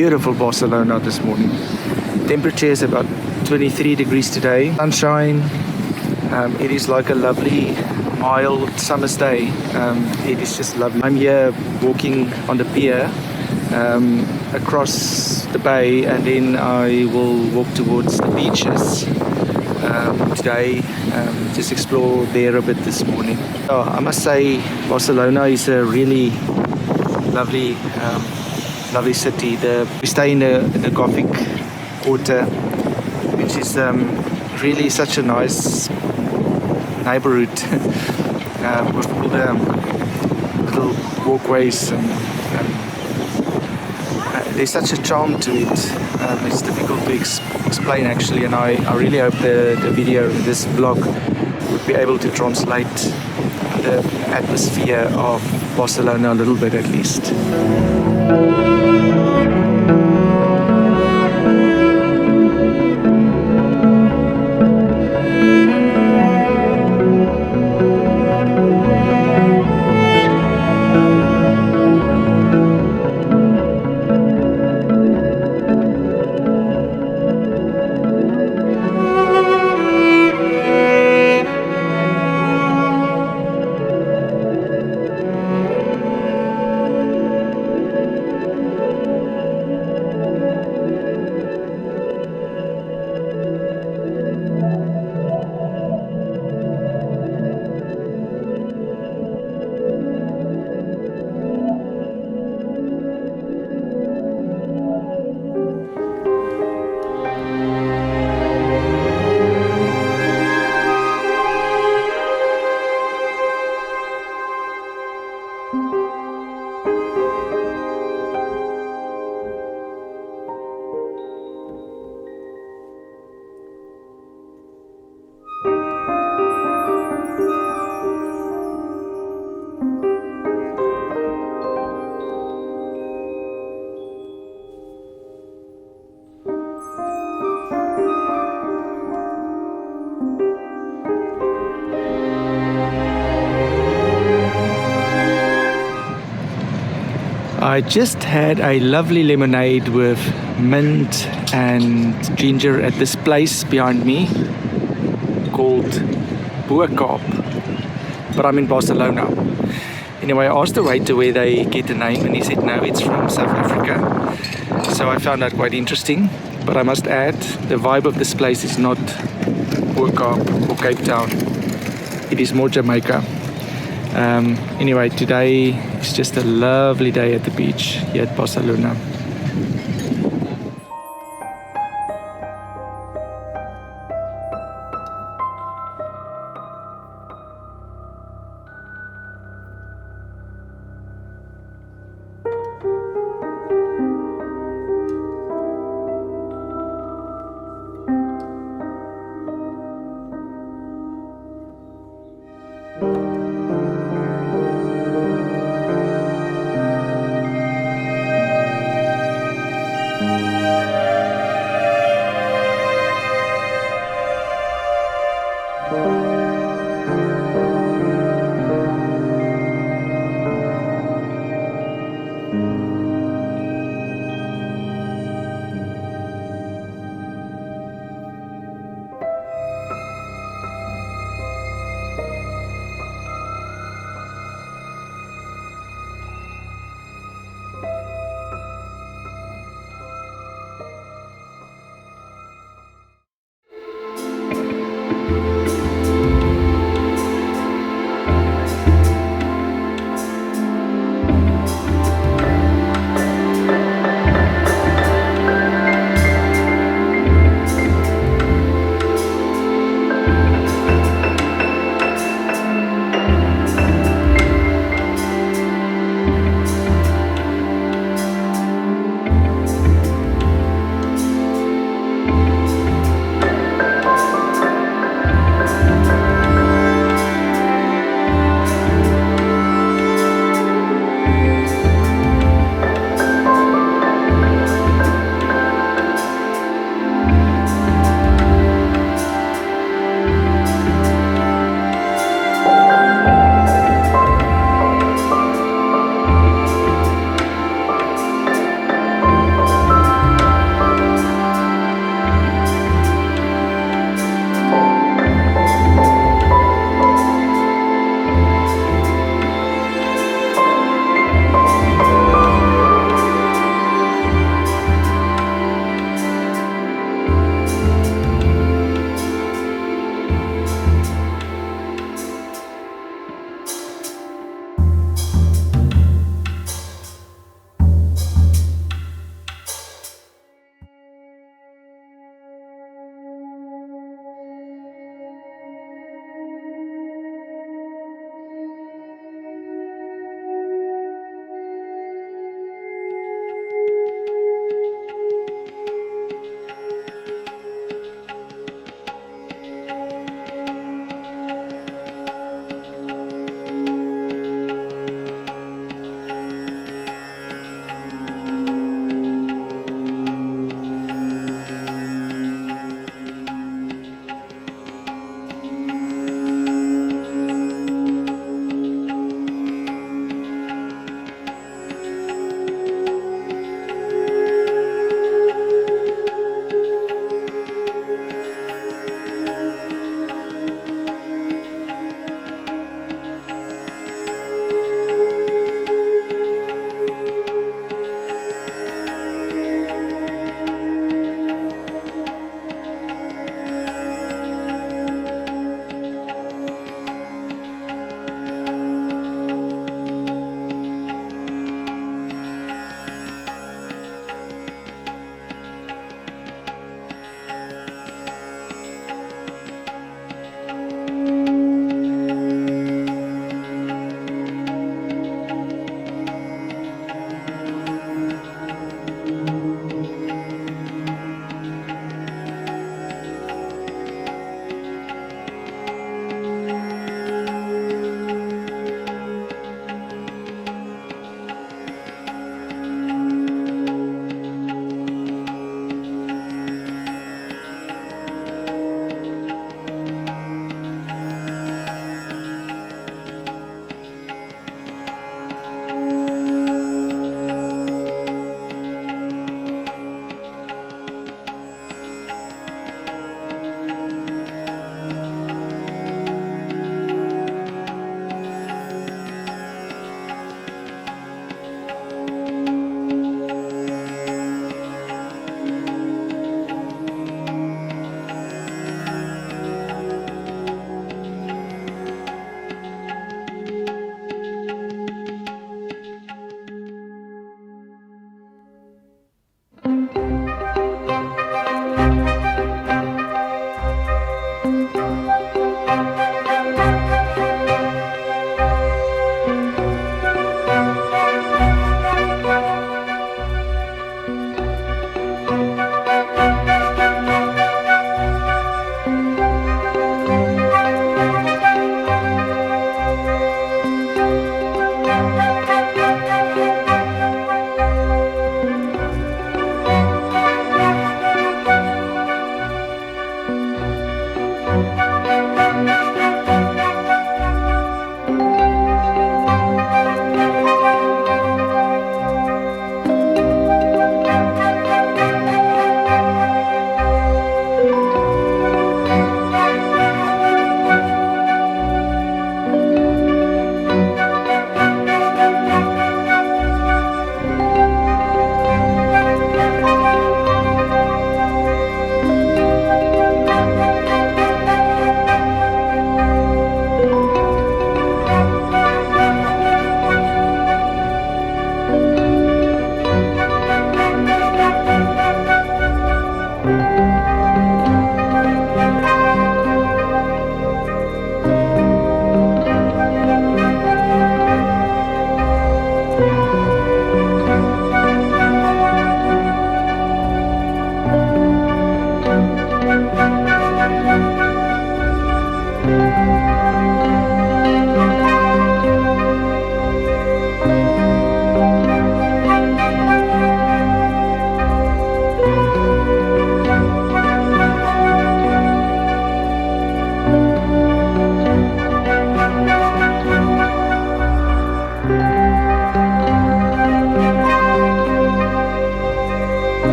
beautiful Barcelona this morning. Temperature is about 23 degrees today. Sunshine. It is like a lovely, mild summer's day. It is just lovely. I'm here walking on the pier across the bay, and then I will walk towards the beaches today. Just explore there a bit this morning. I must say Barcelona is a really lovely city. We stay in the Gothic Quarter, which is really such a nice neighborhood with all the little walkways, and there's such a charm to it. It's difficult to explain actually, and I really hope the video, this vlog, would be able to translate the atmosphere of Barcelona a little bit at least. I just had a lovely lemonade with mint and ginger at this place behind me called Boerkaap, but I'm in Barcelona. Anyway, I asked the waiter where they get the name, and he said no, it's from South Africa. So I found that quite interesting, but I must add, the vibe of this place is not Boerkaap or Cape Town. It is more Jamaica. Anyway, today is just a lovely day at the beach here at Barcelona.